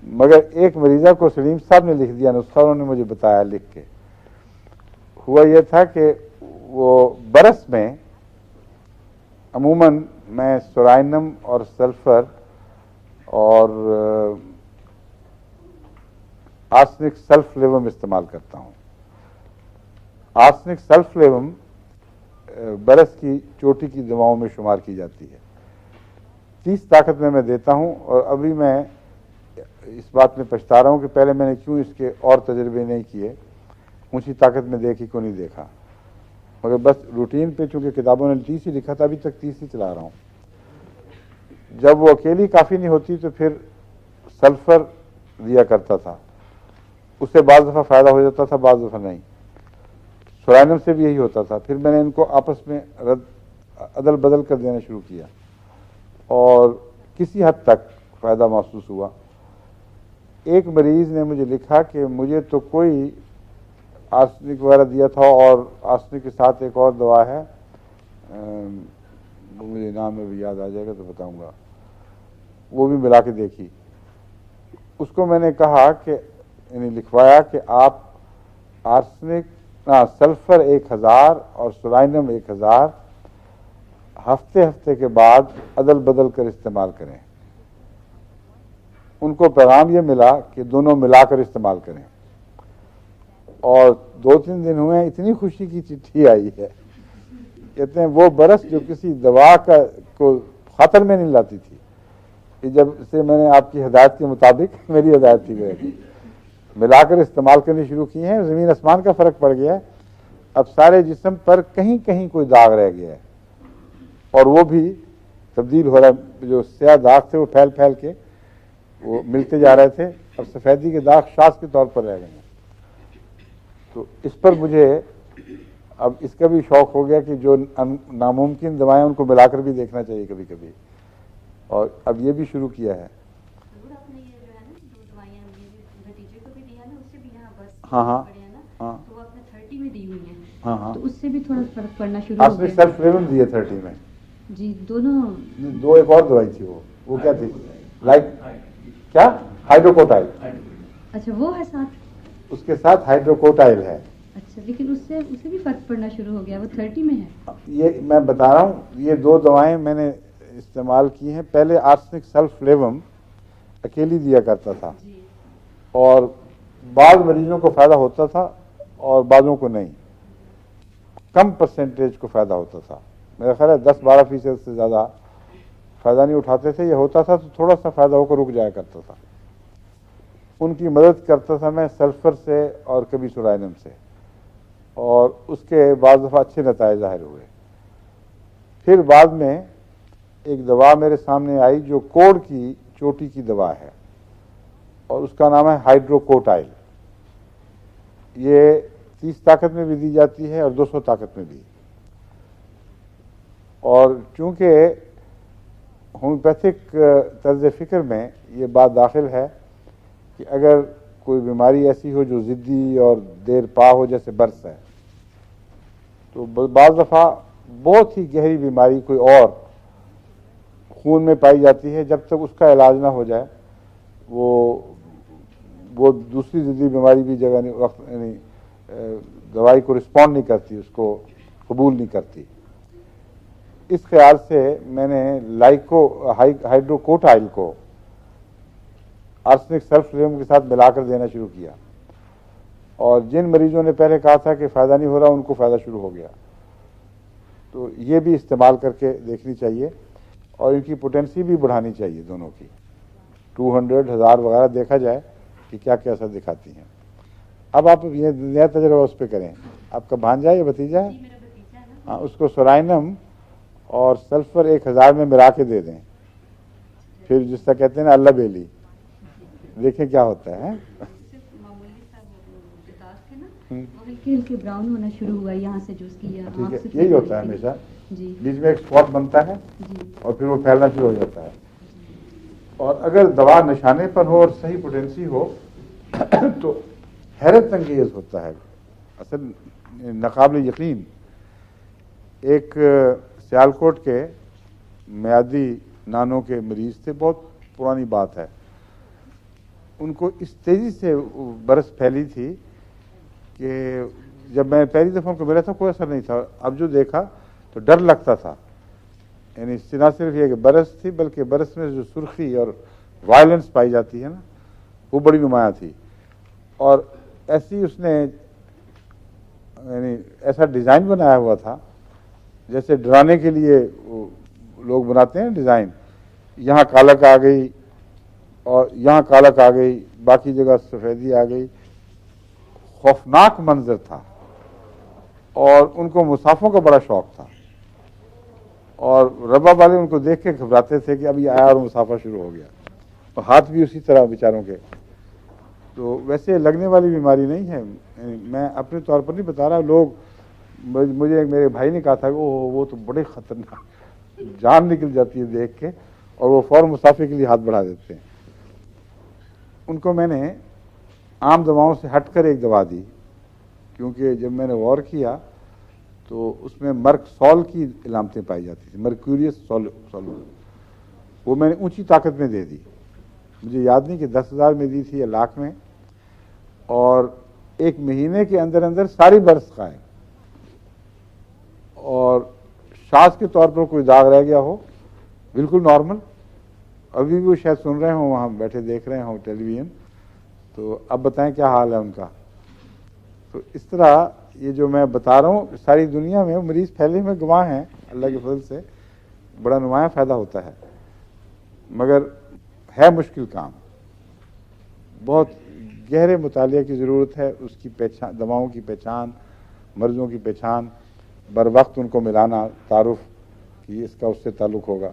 मगर एक मरीज़ा को सलीम साहब ने लिख दिया नुस्खा, उन्होंने मुझे बताया लिख के। हुआ यह था कि वो बरस में अमूमन मैं सोराइनम और सल्फर और आर्सेनिक सल्फलेवम इस्तेमाल करता हूँ। आर्सेनिक सल्फलेवम बरस की चोटी की दवाओं में शुमार की जाती है। 30 ताकत में मैं देता हूँ, और अभी मैं इस बात में पछता रहा हूँ कि पहले मैंने क्यों इसके और तजर्बे नहीं किए, ऊंची ताकत में देखी को नहीं देखा, मगर बस रूटीन पे चूंकि किताबों ने 30 ही लिखा था, अभी तक 30 ही चला रहा हूँ। जब वो अकेली काफ़ी नहीं होती तो फिर सल्फर दिया करता था, उससे बाज़ दफ़ा फ़ायदा हो जाता था, बाज़ दफ़ा नहीं। सोराइनम से भी यही होता था। फिर मैंने इनको आपस में अदल बदल कर देना शुरू किया और किसी हद तक फ़ायदा महसूस हुआ। एक मरीज़ ने मुझे लिखा कि मुझे तो कोई आर्सेनिक वगैरह दिया था, और आर्सेनिक के साथ एक और दवा है, मुझे नाम में भी याद आ जाएगा तो बताऊंगा, वो भी मिला के देखी। उसको मैंने कहा कि यानी लिखवाया कि आप आर्सेनिक सल्फर 1000 और सोराइनम 1000 हफ्ते हफ्ते के बाद अदल बदल कर इस्तेमाल करें। उनको पैगाम ये मिला कि दोनों मिलाकर इस्तेमाल करें, और 2-3 दिन हुए इतनी खुशी की चिट्ठी आई है। कहते हैं वो बरस जो किसी दवा का को खतर में नहीं लाती थी, कि जब से मैंने आपकी हिदायत के मुताबिक, मेरी हिदायत थी वह, मिलाकर इस्तेमाल करनी शुरू की हैं, ज़मीन आसमान का फ़र्क पड़ गया है। अब सारे जिस्म पर कहीं कहीं कोई दाग रह गया है, और वो भी तब्दील हो रहा है। जो स्याह दाग थे वो फैल फैल के वो मिलते जा रहे थे, अब सफ़ेदी के दाग शास के तौर पर रह गए हैं। तो इस पर मुझे अब इसका भी शौक़ हो गया कि जो नामुमकिन दवाएं उनको मिलाकर भी देखना चाहिए कभी कभी, और अब ये भी शुरू किया है। हाँ हाँ हाँ, तो आपने 30 में दी हुई है। हाँ हाँ, तो उससे भी थोड़ा फर्क पड़ना शुरू हो गया। सल्फलेवम दिए 30 में जी, दोनों दो। एक और दवाई थी, वो क्या थी, लाइक क्या, हाइड्रोकोटाइल। अच्छा, वो है साथ, उसके साथ हाइड्रोकोटाइल है। अच्छा, लेकिन उससे भी फर्क पड़ना शुरू हो गया, वो 30 में है। ये मैं बता रहा हूँ, ये 2 दवाएं मैंने इस्तेमाल की हैं। पहले आर्सेनिक सल्फलेवम अकेली दिया करता था, और बाद मरीजों को फ़ायदा होता था और बाज़ों को नहीं, कम परसेंटेज को फ़ायदा होता था। मेरा ख्याल है 10-12% से ज़्यादा फ़ायदा नहीं उठाते थे। ये होता था तो थोड़ा सा फ़ायदा होकर रुक जाया करता था। उनकी मदद करता था मैं सल्फ़र से और कभी सोराइनम से, और उसके बाद दफ़ा अच्छे नताइज ज़ाहिर हुए। फिर बाद में एक दवा मेरे सामने आई जो कोढ़ की चोटी की दवा है, और उसका नाम है हाइड्रोकोटाइल। ये 30 ताकत में भी दी जाती है और 200 ताकत में भी। और चूंकि होम्योपैथिक तर्ज फ़िक्र में ये बात दाखिल है कि अगर कोई बीमारी ऐसी हो जो ज़िद्दी और देर पा हो, जैसे बर्स है, तो बाज़ दफ़ा बहुत ही गहरी बीमारी कोई और खून में पाई जाती है, जब तक उसका इलाज ना हो जाए वो दूसरी ज़िद्दी बीमारी भी जगह नहीं, वक्त यानी दवाई को रिस्पॉन्ड नहीं करती, उसको कबूल नहीं करती। इस ख्याल से मैंने हाइड्रोकोटाइल को आर्सेनिक सल्फलेवम के साथ मिलाकर देना शुरू किया, और जिन मरीजों ने पहले कहा था कि फ़ायदा नहीं हो रहा, उनको फ़ायदा शुरू हो गया। तो ये भी इस्तेमाल करके देखनी चाहिए, और इनकी पोटेंसी भी बढ़ानी चाहिए दोनों की। 200, 1000 वगैरह देखा जाए कि क्या क्या असर दिखाती हैं। अब आप ये नया तजर्बा उस पर करें। आपका भांजा या भतीजा है? हाँ, उसको सोराइनम और सल्फर 1000 में मिला के दे दें, फिर जिसका कहते हैं ना अल्लाह बेली, देखें क्या होता है। हल्के हल्के ब्राउन होना शुरू हुआ यहाँ से जूस किया। ठीक है, यही होता है हमेशा, जी, बीच में एक स्पॉट बनता है जी, और फिर वो फैलना शुरू हो जाता है। और अगर दवा निशाने पर हो और सही पोटेंसी हो तो हैरत अंगेज होता है, असल नाकाबिल यकीन। एक सियालकोट के म्यादी नानों के मरीज थे, बहुत पुरानी बात है। उनको इस तेज़ी से बरस फैली थी कि जब मैं पहली दफ़ा उनको मिला था कोई असर नहीं था, अब जो देखा तो डर लगता था। यानी इससे ना सिर्फ ये कि बरस थी, बल्कि बरस में जो सुर्खी और वायलेंस पाई जाती है ना, वो बड़ी नुमायाँ थी। और ऐसी उसने यानी ऐसा डिज़ाइन बनाया हुआ था जैसे डराने के लिए लोग बनाते हैं डिज़ाइन, यहाँ कालक आ गई और यहाँ कालक आ गई, बाकी जगह सफ़ेदी आ गई। खौफनाक मंजर था और उनको मुसाफों का बड़ा शौक था और रबा वाले उनको देख के घबराते थे कि अब ये आया और मुसाफा शुरू हो गया, और हाथ भी उसी तरह बेचारों के। तो वैसे लगने वाली बीमारी नहीं है, मैं अपने तौर पर नहीं बता रहा। लोग मुझे मेरे भाई ने कहा था ओह वो तो बड़े खतरनाक, जान निकल जाती है देख के, और वो फौरन मुसाफे के लिए हाथ बढ़ा देते हैं। उनको मैंने आम दवाओं से हटकर एक दवा दी, क्योंकि जब मैंने गौर किया तो उसमें मर्कसॉल की इलामतें पाई जाती थी, मर्क्यूरियस सॉल्यूट। वो मैंने ऊंची ताकत में दे दी, मुझे याद नहीं कि 10,000 में दी थी या लाख में, और 1 महीने के अंदर अंदर सारी बरस गायब, और सांस के तौर पर कोई दाग रह गया हो बिल्कुल नॉर्मल। अभी भी वो शायद सुन रहे हों, वहाँ बैठे देख रहे हों टेलीविजन, तो अब बताएं क्या हाल है उनका। तो इस तरह ये जो मैं बता रहा हूँ, सारी दुनिया में मरीज फैले में गवाह हैं, अल्लाह के फजल से बड़ा नुमाया फ़ायदा होता है, मगर है मुश्किल काम, बहुत गहरे मुतालिया की ज़रूरत है। उसकी पहचान, दवाओं की पहचान, मर्ज़ों की पहचान, बर वक्त उनको मिलाना, तारुफ कि इसका उससे ताल्लुक़ होगा।